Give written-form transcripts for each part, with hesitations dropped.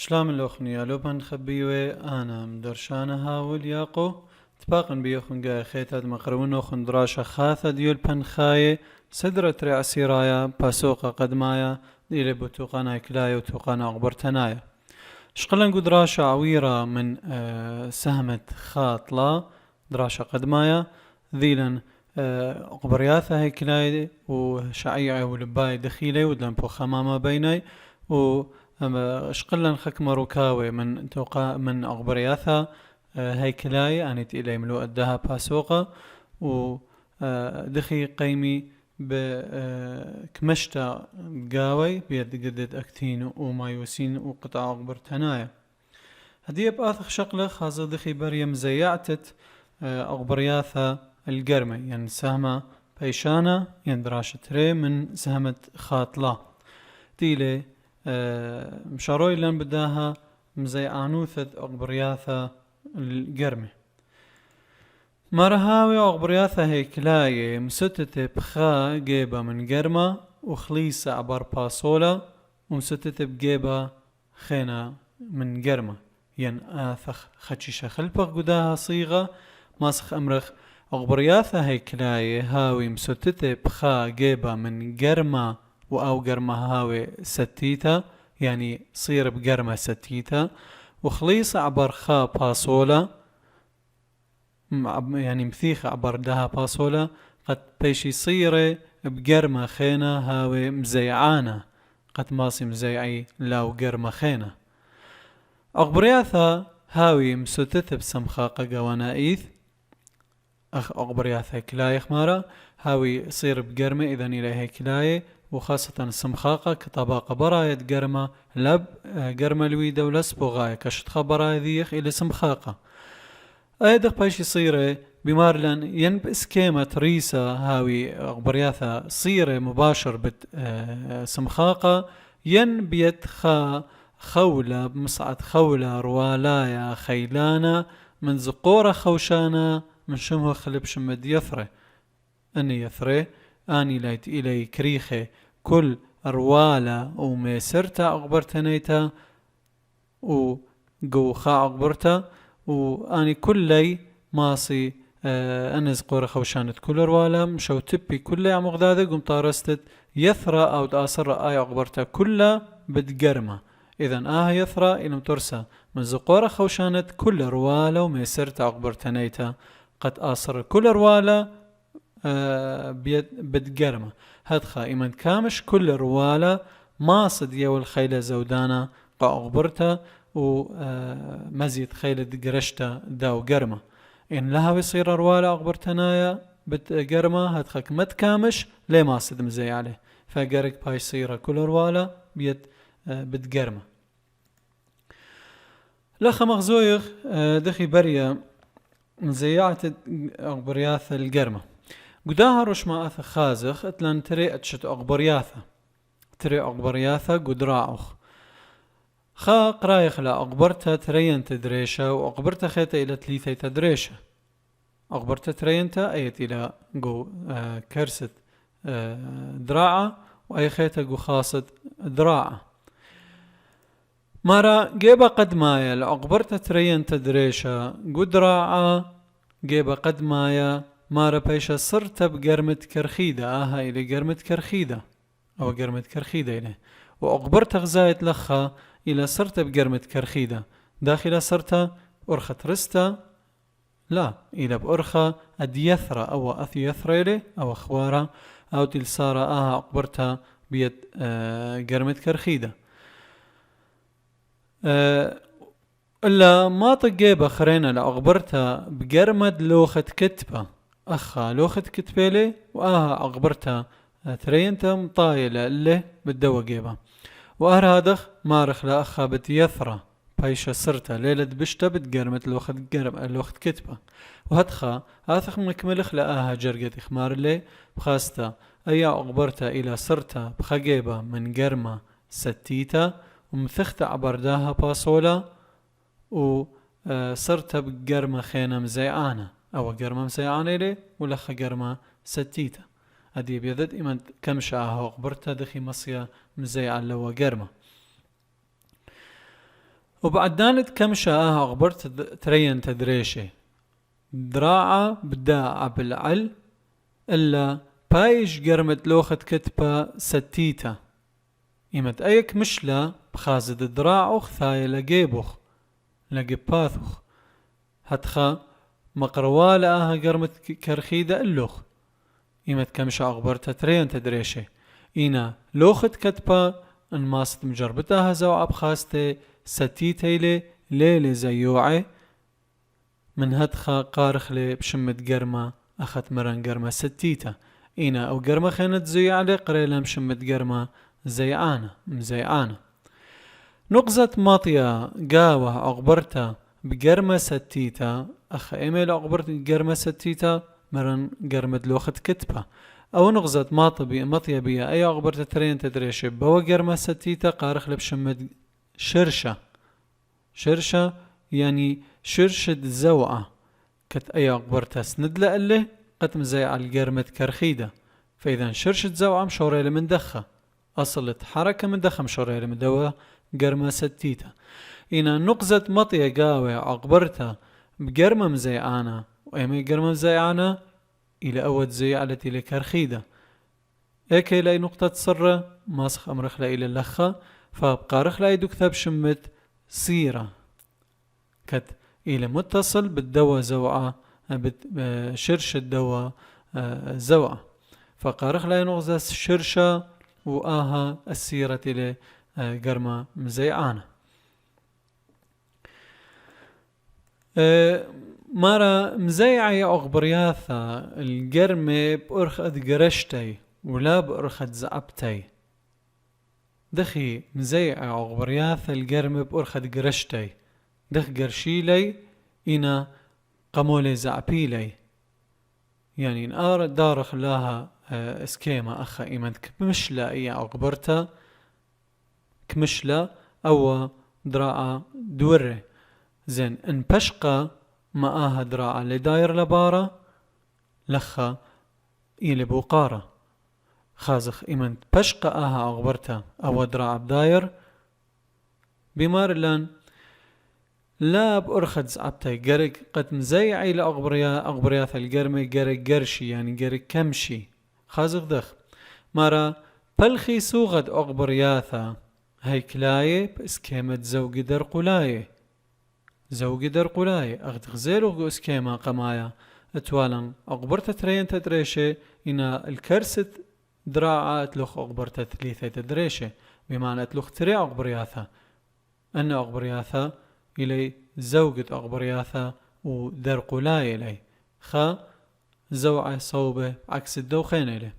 شلام الأخنية لوبان خبيوي أنا مدرشانها والياقو تباقن بيوخن جاي خيتاد مقرون وخن دراشة خاثة ديول بنخاية سدرة رعسي رايا باسوقة قدمايا ديلي بوتوقانا كلايا وتوقانا أغبرتنايا شقلن قد دراشة عويرة من سهمة خاطلة دراشة قدمايا ذيلا أقبرياثة هي كلاي وشعيعي ولباي دخيلي ودلن بو خمامة بيني و شقلن خك مروكاوي من أغبرياثا هيكلاي أنت إلي ملوء الدها باسوقة و دخي قيمي بكمشتا قاوي بيد قدد أكتين وما يوسين وقطع أغبر تنايا هدي بآثخ شقلخ هذا دخي بريم زيعتت أغبرياثا القرمي يعني سهمة بيشانة يندراش تري من سهمة خاطلة ديلي مشاروي لن بداها مزي عنوثة أغبرياثة القرمي مرهاوي أغبرياثة هيكلاية مستتة بخا جيبة من قرمة وخليصة عبر باسولة ومستتة بجيبة خينة من قرمة ين آثخ خدشيشة خلبق قداها صيغة ماسخ أمرخ أغبرياثة هيكلاية هاوي مستتة بخا جيبة من قرمة وأو قرمة هاوي ستيتا يعني صير بقرمة ستيتا وخليصة عبر خا باسولة يعني مثيخة عبر دها باسولة قد بيشي صيرة بقرمة خينة هاوي مزيعانة قد ماسي مزيعي لاو قرمة خينة أغبرياثة هاوي مستتث بسمخاقة قوانائيث أغبرياثة كلاية خمارة هاوي صير بقرمة إذن إليها كلاية وخاصة السمخاقة كطباقة براية قرمة لب قرمة الويدة ولسبو غاية كشتخة براية ذيخ إلى سمخاقة أيضا بايش يصير بمارلن ينب اسكيمة ريسة هاوي أغبرياثة صيرة مباشر بت سمخاقة ين بيت خولة بمصعد خولة روالايا خيلانة من زقورة خوشانة من شمه خلب شمد يثري أني يثري آني لايت إلي كريخي كل أروالة وميسرتا أغبرتنيتا وقوخا أغبرتا وآني كلي ماسي أنز قورة خوشانت كل أروالة مشو تبي كلي عم غدادة قم طارستت يثرى أو تأثر آي أغبرتا كلها بتقرمة إذن يثرى إنم ترسى من زقورة خوشانت كل أروالة وميسرتا أغبرتنيتا قد آثر كل أروالة بتقرمة هدخا إيمان كامش كل روالة ما صدية والخيلة زودانا قا أغبرتا ومزيد خيلة قرشتا داو قرمة إن لها بيصير روالة أغبرتنايا بتقرمة هدخا كمت كامش ليه ما صد مزي عليه فقرق باي صيرة كل روالة بتقرمة لخا مغزويخ دخي بريا مزيعت أغبرياث القرمة قداها رشما أثا خازخ اتلان تري اتشت أغبرياثة تري أغبرياثة قدراعخ خا قرايخ لا أغبرتا ترين تدريشة وأغبرتا خيتا إلى تليثي تدريشة أغبرتا ترينتا أيت إلى قو كرست دراعة وأي خيتا قو خاصت دراعة مارا جيبا قد مايا لأغبرتا ترين تدريشة قدراعة جيبا قد مايا مارا بيشا صرت بقرمة كرخيدة إلي قرمة كرخيدة أو قرمة كرخيدة إلي وأغبرت غزايت لخا إلى صرت بقرمة كرخيدة داخل صرت أرخة رستا لا إلى بأرخة أديثرة أو أثيثرة إلي أو أخوارة أو تلسارة أغبرتها بيد قرمة كرخيدة إلا ما تجيب خرينا لأغبرتها بقرمد لوخة كتبة أخا لوخة كتبة لي أغبرتها ترينتا مطايلة اللي بالدوا جيبها هادخ مارخ لأخا بتيثرة بايشة صرتا ليلة بشتا بتقرمت لوخة كتبة وهدخا آثخ مكملخ جرقة إخمار اللي بخاستا أي أغبرتا إلى صرتا بخجيبة من قرمة ستيتا ومثخت عبرداها باسولا وصرت بقرمة خينة مزيعانة أو قرمة مزيعانة لي ولخ قرمة ستيتا هدي بيضد إيمان كم شاها أغبرتا دخي مصيا مزيعا لو قرمة وبعد دانت كمشة أغبرت ترين تدريشة دراعة بداعة بالعل إلا بايش قرمت لوخة كتبة ستيتا إيمت أيك مشلا بخازد دراعوخ ثاي لقيبوخ لقباثوخ هتخا مقروالا قرمت كرخيدة اللوخ إيمت كمشة أغبرت ترين تدريشة إينا لوخة كتبة انماست مجربتها زوعة بخاستي ستيتي ليلي زيوعي من هدخا قارخ لي بشمت قرمة أخت مرن قرمة ستيتا إينا أو قرمة خينت زيوع لي قريلا بشمت قرمة زيعانة مزيعانة نقزة ماطية قاوة أغبرتا بقرمة ستيتا أخ إيميل أغبرت قرمة ستيتا مرن قرمة لوخة كتبة أو نغزة ماطية بيا أي أغبرت ترين تدريش بوا قرمة ستيتا قارخ لبشمت شرشة يعني شرشة زوعة كت أي أغبرتها سند لأله قد مزي على القرمة كرخيدة فإذا شرشة زوعة مشورة لمن دخة أصلت حركة من دخة مشورة لمن دوا قرمة ستيتا إنا نقزة مطية قاوة أغبرتها بقرمة مزيعانة وإيمي قرمة مزيعانة إلى أود زيعلتي لكرخيدة إيكي لاي نقطة سرة ماسخ أمرخ لا إلى اللخة فابقى رخلا يدكتب شمت سيرة كت إلى متصل بالدواء زوعة شرش الدواء زوعة فقارخ لا ينغز الشرشة وآها السيرة إلى قرمة مزيعانة مرة مزيعي أغبرياثة القرمة بأرخد قرشتي ولا بأرخد زعبتي دخي مزيعي أغبرياثة القرمة بأرخد قرشتي دخ قرشيلي إنا قمولي زعبيلي يعني نقار دارخ لها اسكيما أخا إيمان كمشلا إيا أغبرتا كمشلا أو دراعة دوري زين ان بشقة معاها دراعة لداير لبارة لخا إلي بوقارة خازخ إيمان بشقة آها أغبرتا أو دراعة بداير بمار لان لا بأرخد زعبتي قرق قد مزيعي لأغبرياث القرمي قرق قرشي يعني قرق كمشي خازخ دخ مارا بلخي سوغد أغبرياثا هيكلاية بإسكيمة زوج درقلاية زوج درقلاية أغد غزيلو إسكيمة قمايا اتوالا أغبرت ترين تدريشة إنا الكرست دراعة اتلوخ أغبرت ثليثة تدريشة بمعنى اتلوخ تري أغبرياثا أن أغبرياثا إلي زوجة أغبرياثا ودرقلاية إلي خا زوعة صوبة عكس الدوخين إلي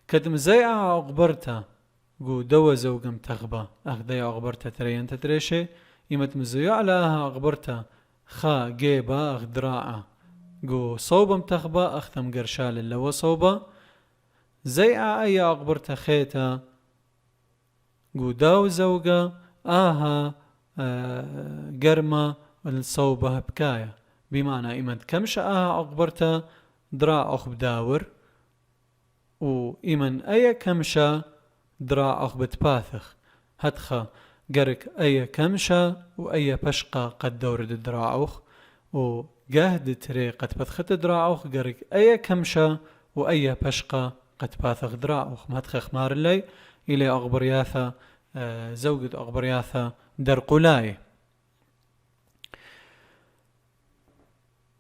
كدم زيعة أغبرتا قو دوا زوجة متغبة أخدي أغبرتا ترين تدريشة إمت مزيوع لها أغبرتا خا جيبا أغدراعة قو صوبة متغبة أختم قرشال اللو صوبة زيعة أي أغبرتا خيتا قو داو زوجة آها قرمة الصوبة بكاية بمعنى إيمان كمش آها أغبرتا دراع أخ بداور وإيمان أي كمشة دراع أخ بتباثخ هتخا قرك أي كمشة وأي بشقة قد دورد دراعوخ وقهد تري قد بثخت دراعوخ قرك أي كمشة وأي بشقة قد باثخ دراعوخ مهتخ مار اللي إلي أغبرياثة زوجة أغبرياثة درقلاي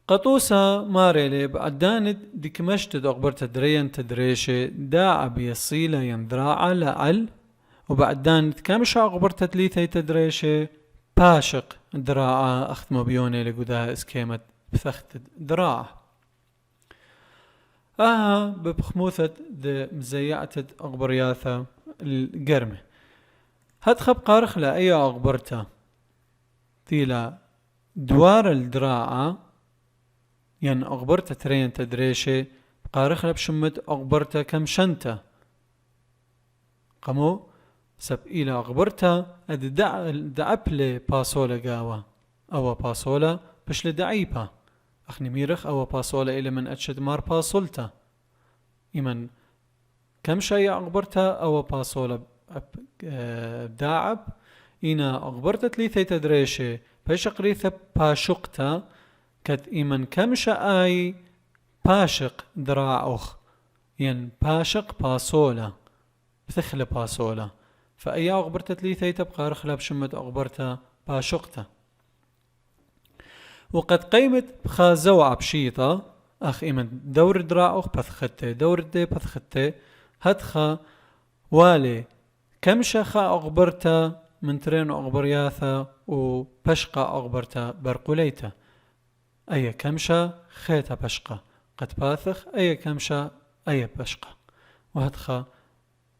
قطوسة ماريلي بعدانت ديكمشت أغبرت دريان تدريشة داع بيصيلة يندراعة لعل وبعدانت كمش أغبرت تليثي تدريشة باشق دراعة أختمو بيوني لقودها اسكيمة بثخت دراعة ببخموثة مزيعة أغبرياثة القرمة هتخب قارخ لأي أغبرتا تيلا دوار الدراعة يعني أغبرتا ترين تدريشة قارخ لبشمت أغبرتا كم شنتا قمو سب إلى أغبرتا دعب لي باسولا قاوة أو باسولا بش لدعيبا أخني ميرخ أو باسولا إلى من أتشد مار باسولتا إمن كم شيء أغبرتا أو باسولا داعب إنا أغبرتت لي ثيتا دريشة باشق ريثة باشقتا كت إيمن كمشا آي باشق دراع أخ ين باشق باسولا بثخل باسولا فأي أغبرتت لي ثيتا بقار خلاب شمت أغبرتا باشقتا وقد قيمت بخازوع بشيطة أخ إيمن دور دراع أخ بثخته دور دي بثخته هدخا والي كمشا خا أغبرتا من ترين أغبرياثا وبشقة أغبرتا برقوليتا أي كمشا خيتا بشقة قد باثخ أي كمشا أي بشقة وهدخا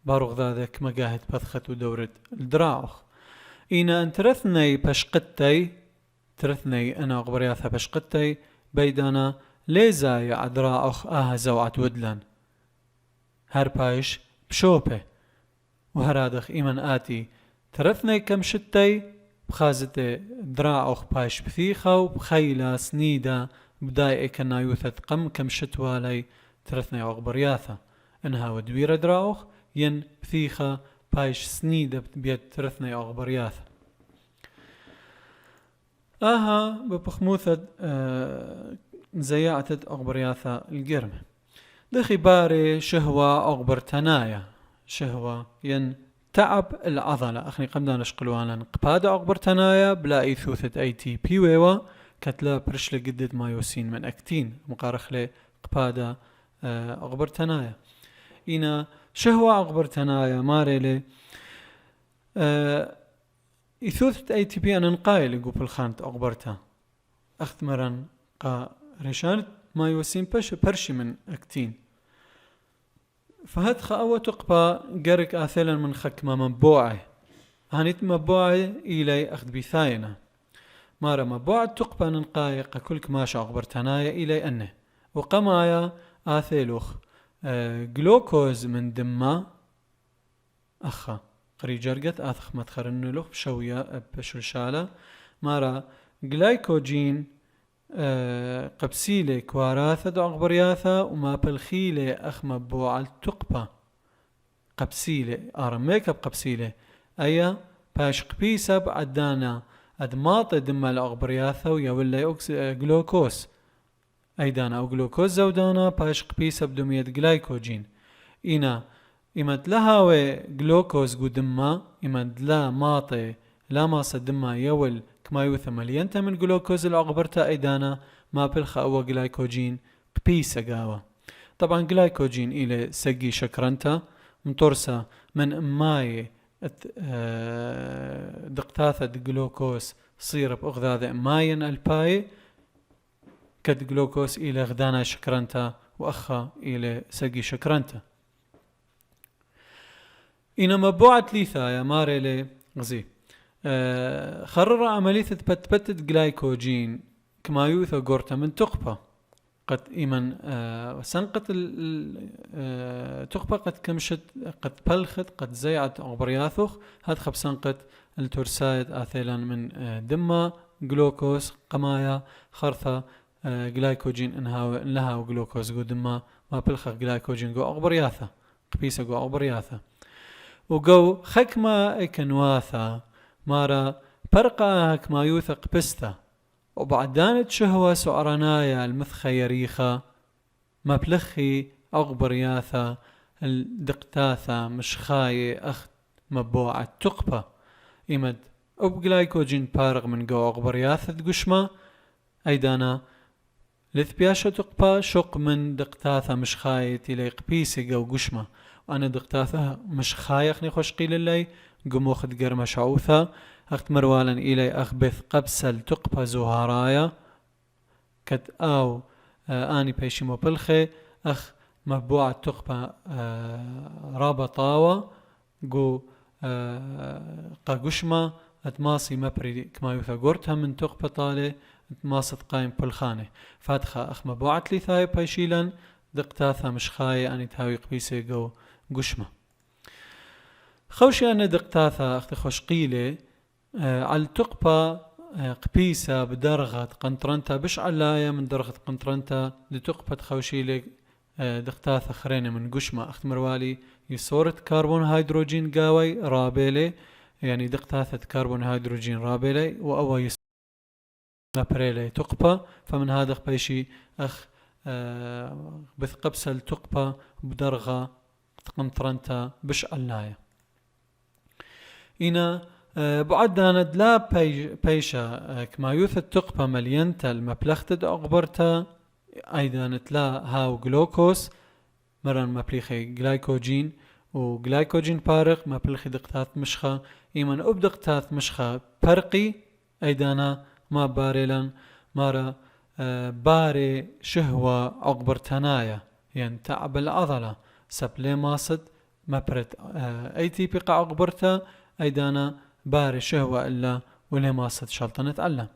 باروغ ذاذك مقاهد بثخت ودورد الدراعخ إينا أن ترثني بشقتي ترثني أنا أغبرياثا بشقتي بيدانا ليزاي عدراعخ زوعة ودلان هر بايش بشوبه وهرادخ إيمن آتي ترثني كمشتي بخازت دراعخ بايش بثيخة وبخيلة سنيدة بداية كنا يوثت قم كمشتوالي ترثني أغبرياثا إنها ودوير دراعخ ين بثيخة بايش سنيدة بيت ترثني أغبرياثا ببخموثة زياعة أغبرياثا القرمة دخي باري شهوة أغبرتنايا شهوة ين تعب العضلة أخني قمنا نشقلوانا قبادة أغبرتنايا بلا إيثوثة أي تي بي ويوا كتلا برشلة قدد مايوسين من أكتين مقارخلة قبادة أغبرتنايا إنا شهوة أغبرتنايا ماريلي إيثوثة أي تي بي أنا نقايل يقول بالخانة أغبرتا أخذ مران قا رشانة مايوسين برشي من أكتين فهاد خاوة تقبى قرق آثلا من خكمة مبوعة هانيت مبوعة إلي أخذ بثاينة مارا مبوعة تقبى ننقايق كلك ماشا أغبرتنايا إلي أنه وقمايا آثلوخ جلوكوز من دمه أخا قري جرقت آثخ مدخرن له بشوية بشلشالة مارا جلايكوجين قبسيلة كواراثة دو أغبرياثة وما بالخيلة أخ مبوعة تقبى قبسيلة آرميك بقبسيلة أيا باش قبيسة بعدانا أدماط دم الأغبرياثة ويولي جلوكوز أيدانا أو جلوكوز زودانا باش قبيسة بدمية جلايكوجين إنا إمد لها وجلوكوز قدما إمد لا ماطي لا ماصة دما يول كما يوثى مليانتا من جلوكوز الأغبرتا أيدانا ما بالخا أو جلايكوجين بيسا قاوة طبعا جلايكوجين إلى سقي شكرنتا مطرسة من ماي دقتاثة جلوكوز صير بأغذاذ ماين الباي كد جلوكوز إلى غدانا شكرنتا وأخا إلى سقي شكرنتا إنما بوعت ليثايا ماريلي غزي خرر عملية بتبتت جلايكوجين كما يوثى قرطة من تقبة قد إيمن سنقت تقبة قد كمشت قد بلخت قد زيعت أغبرياثوخ هاد خب سنقت التورسايد آثيلا من دمة جلوكوز قمايا خرثة جلايكوجين انها وجلوكوز قو دمة ما بلخ جلايكوجين قو أغبرياثة قبيسة قو أغبرياثة وقو خكما اكنواثا مارا برقا هكما يوثق بستا وبعدانت شهوة سعرانايا المثخيريخة مبلخي أغبرياثا الدقتاثا مشخاي أخت مبوعة تقبة إمد أبقلايكوجين بارغ من قو أغبرياثا دقشما أيدانا لثبياشة تقبة شق من دقتاثا مشخاي تليق بيسي قو قشما وأنا دقتاثا مشخاي أخني خوشقي للي قم وخد قرم شعوثا أخت مروالا إلي أخبث قبسل تقبة زهارايا كد أو آني بيشي مبلخي أخ مبوعة تقبة رابطاوة قو قاقشما اتماصي مبري كما يثقرتها من تقبة طالي اتماصت قايم بلخاني فاتخا أخ مبوعة لثاي بيشيلا دقتاثا مش خاي أني تهاوي قبيسي قو قشما خوشي أنا دقتاثا أخت خوشقيلي على التقبة قبيسة بدرغة قنطرنتا بش علاية من درغة قنطرنتا لتقبة خوشيلي دقتاثا خرينة من قشما أخت مروالي يصورة كربون هيدروجين قاوي رابيلي يعني دقتاثة كربون هيدروجين رابلي وأو يس مبريلي تقبى فمن هذا بيشي أخ بثقبسل تقبى بدرغة قنطرنتا بش اللاية إنا بعداند لا بيشا كما يوث التقبى مليانتا المبلغتد أغبرتا أيضا لا هاو جلوكوز مران مبليخي جلايكوجين وجلايكوجين بارق مبليخي دقتات مشخة إيمان أبدقتات مشخة برقي أيضا ما باريلان مارا باري شهوة عقبرتنايا يعني تعب العضلة سبلي ماسد مبرت أي تي بقى عقبرتا أيضا باري شهوة إلا ولي ماسد شلطنت ألا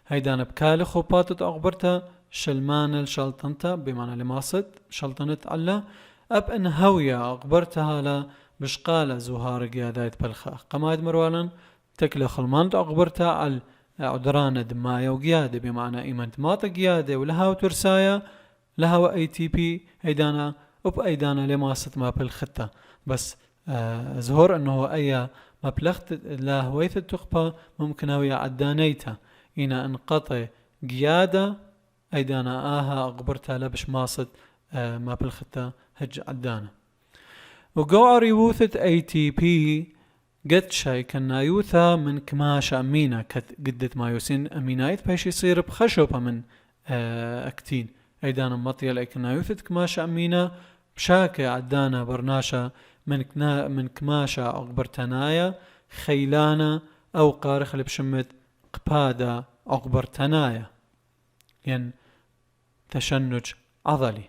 هيدانا بكالي خوباتت عقبرتا شلمان الشلطنتا بمعنى لماسد شلطنت ألا أب إن هوية عقبرتها لا بشقالة زهار قيادات بلخا قمايد مروالا تكلي خلمانت عقبرتا على عدرانة دماية وقيادة بمعنى إيمانت ماتا قيادة ولها وترسايا لها و اي تي بي هيدانا أيدانا لماسد ما بالخطة بس ظهور أنه أي مبلغت لا هويث التقبة ممكن هوية عدانيتا إنا انقطع قيادة أيدانا أغبرتها لبش ماسد ما بالخطة هج عدانا وقوع ريوثة اي تي بي قد شاي كنا يوثا من كماشا أمينة قدت مايوسين أمينايت باش يصير بخشوبة من أكتين أيدانا مطيا لكنا يوثت كماشا أمينة بشاكة عدانا برناشا من كماشا عقبرتنايا خيلانا أو قارخ لبشمت قبادة عقبرتنايا يعني تشنج عضلي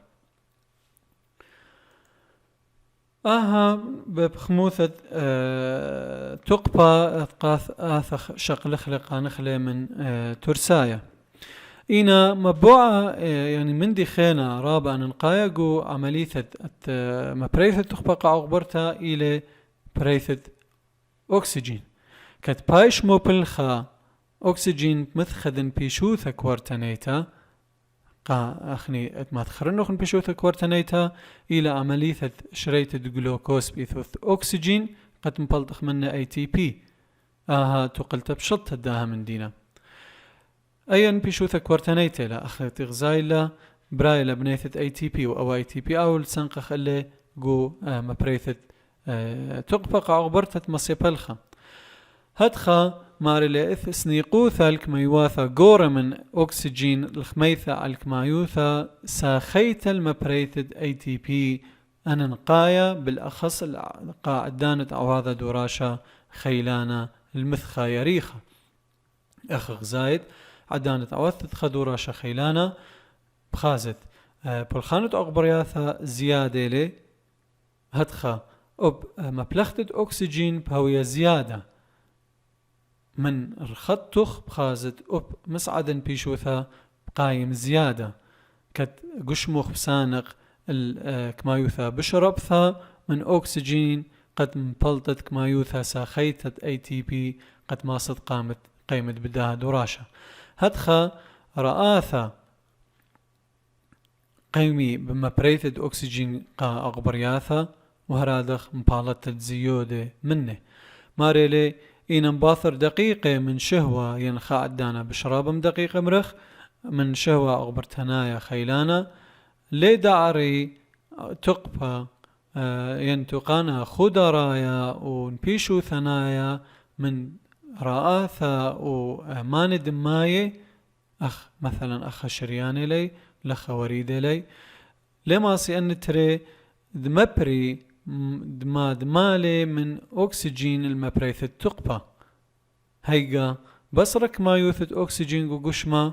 بخموثة تقبى أثقاث آثخ شقلخلق نخلي من ترسايا إنا مبوعة يعني من دي خينا رابع ننقايقو عملية مبريثة تقبى عقبرتها إلى بريثة أكسجين كت بايش موبلخا أكسجين مثخذن بيشوثة كوارتانيتا أخني ما تخرنوخن بيشوثة كوارتانيتا إلى عملية شريط الجلوكوز بيثوث أكسجين قد مبلطخ منه اي تي بي تقلت بشط هداها من دينا أيان بيشوثة كوارتانيتا لا أخذت غزايلا برايلا بنيثة اي تي بي أو اي تي بي أو لسنقخ اللي جو مبريثة تقبق عقبرتة مصيبالخا هدخا ماري إث سنيقوثا الكميواثا قورة من أكسجين الخميثة على الكمايوثا ساخيت المبريثد اي تي بي أنا نقايا بالأخص القاعدانة عواذا دوراشا خيلانا المثخا يريخا أخ غزايد عدانة عواثت خدوراشا خيلانا بخازت بالخانة أقبرياثا زيادة لي هدخا أب مبلغتد أكسجين بهوية زيادة من الخطخ بخازت أب مسعدا بيشوثا بقايم زيادة كت قشمخ بسانق كمايوثا بشربثا من أكسجين قد مبلطت كمايوثا ساخيتت اي تي بي قد ماصد قيمت بداها دراشة هدخا رآثا قيمي بمبريثد أكسجين قا أغبرياثا وهرادخ مبالطت زيودة منه ماريلي إن مباثر دقيقة من شهوة ينخا عدانا بشرابم دقيقة مرخ من شهوة أغبرتنايا خيلانا لدعري تقبى ينتقانا خضرايا ونبيشو ثنايا من رآثة ومان دماية أخ مثلا أخ شرياني لي لخ وريدي لي لما سيأن تري دمبري دمالي من أكسجين المبريث التقبى هيقا بصرك ما يوثد أكسجين وقشما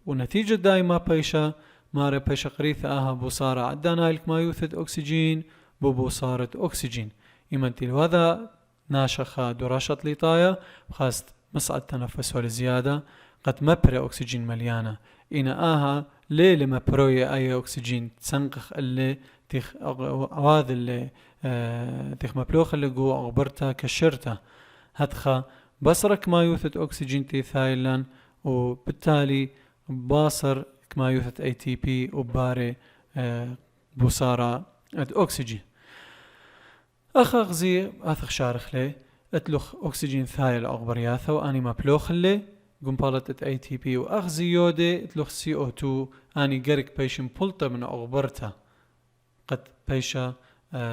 ونتيجة دايما بيشا ماري بيشا قريثة بوصارة عدانا لك ما يوثد أكسجين ببوصارة أكسجين إيمانتي هذا ناشخة دراشة لطايا بخاست مصعد تنفس والزيادة قد مبري أكسجين مليانة إنا ليلة مبروية أي أكسجين تسنقخ اللي تيخ عواذ اللي تيخ مبلوخ اللي جو أغبرتا كشرتا هدخا بصرك ما يوثت أكسجين تيثايلان وبالتالي باصر كما يوثت اي تي بي وباري بوصارة أكسجين أخ غزي أثخ شارخ لي اتلخ أكسجين ثايل أغبرياثا وأني ما بلوخلي قم بالت اي تي بي وأغزي يودي اتلخ سي او 2 أني قرق بيشن بلطة من أغبرتا قد بيشا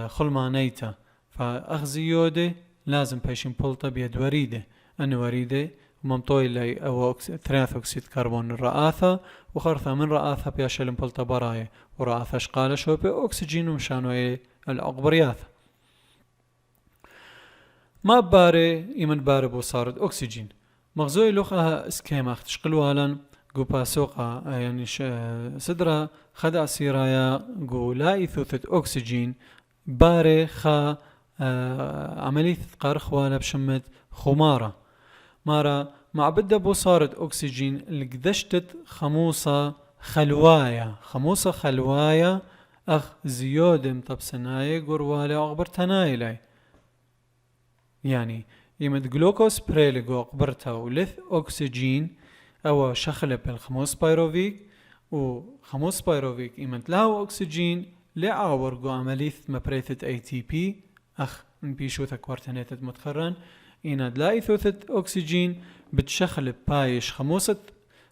خلمانيتا فأغزي يودي لازم بيشن بلطة بيد وريدة أن وريدة وممطوي لي أو ثلاث أكسيد كربون الرآثة وخرثة من رآثة بيشلم بلطة براية ورآثة شقالة شوبة أكسجين ومشانو الأغبرياثة ما باري إيمن باري بوصارد أكسجين مغزوي لوخها اسكيما تشقلوالا قو باسوقا يعني صدرا خدع سيرايا قو لا إثوثة أكسجين باري خا عملية قارخ والا بشمت خمارة مارا مع بدأ بوصارد أكسجين لقدشتت خموصة خلوايا أخ زيودم طبسناي قروالي أغبر تنايلي يعني يمد جلوكوز بريليغو أقبرتا ولث أكسجين أو شخلب الخموس بايروفيك وخموس بايروفيك يمد له أكسجين لعاورقو عملية مبريثة اي تي بي أخ نبيشوثا كوارتنيتت متخرن إناد لا إثوثة أكسجين بتشخلب بايش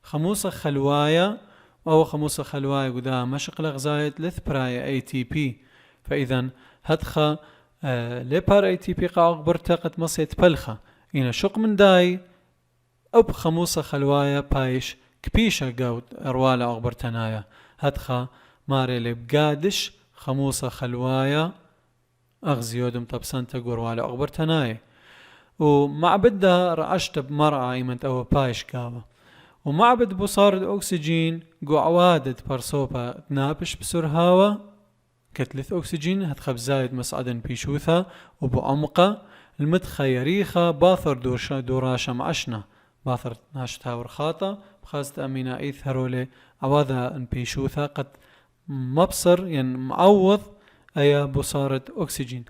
خموصة خلوايا أو خموصة خلوايا قدام مشق لغزايت لث برايا اي تي بي فإذا هدخا لبار اي تي بي قاق برتقت مصيت بلخة إنا شق من داي أو بخموصة خلوايا بايش كبيشة قاود أروالا أغبرتنايا هدخا ماري لبقادش خموصة خلوايا أغزيودم طبسانتا قروالا أغبرتنايا ومع بدها رعشت بمرعى ايمنت أو بايش قاوة ومع بد بصار الأكسجين قو عوادت برصوبة تنابش بسر هوا كتلث أكسجين هتخب زايد مسعدا بيشوثا وبعمقة المتخيريخة باثر دوراشا معشنا باثر ناشتها ورخاطة بخاصة أمينا إيثرولي عواذا بيشوثا قد مبصر يعني معوض أي بصارة أكسجين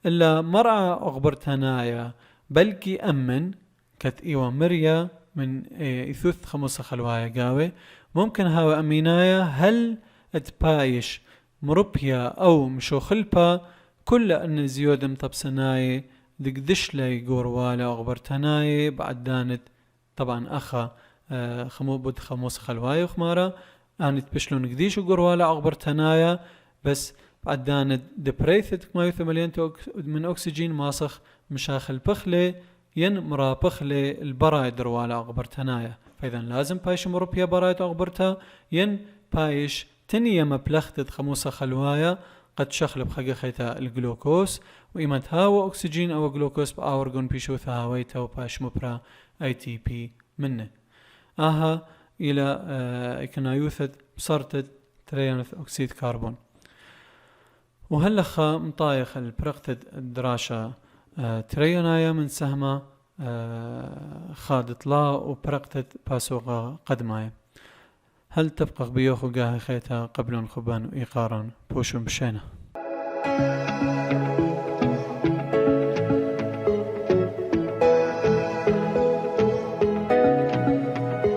إلا مرعى أغبرتنايا بلكي أمن كت إيوة مريا من إثوث خمسة خلوايا قاوي ممكن هاو أمينايا هل اتبايش مربيا أو مشو خلبا كل أن زيود مطبسناي دقدش لي قوروالا أغبرتناي بعد دانت طبعا أخا بود خموس خلوايا وخمارا أنت بشلون قديش قوروالا أغبرتنايا بس بعد دانت دبريثت ما يثملين من أكسجين ماسخ مشاخل بخلي ين مرا بخلي البرايد دروالا أغبرتنايا فإذا لازم بايش مربيا برايد أغبرتا ين بايش تنية مبلختت خموسة خلوايا قد شخلب خقا خيتا الجلوكوز وإيمت هاو أكسجين أو جلوكوز بآورغون بيشوثا هاويتا وباش مبرا اي تي بي منه آها إلى إكنايوثت بصرتت تريانث أكسيد كربون وهلخا مطايخ البرقتد الدراشة تريانايا من سهمة خادت لا وبرقتد باسوغا قدمايا هل تبقى بيوخو قاها خيتا قبل خبان وإيقارا بوشو بشينا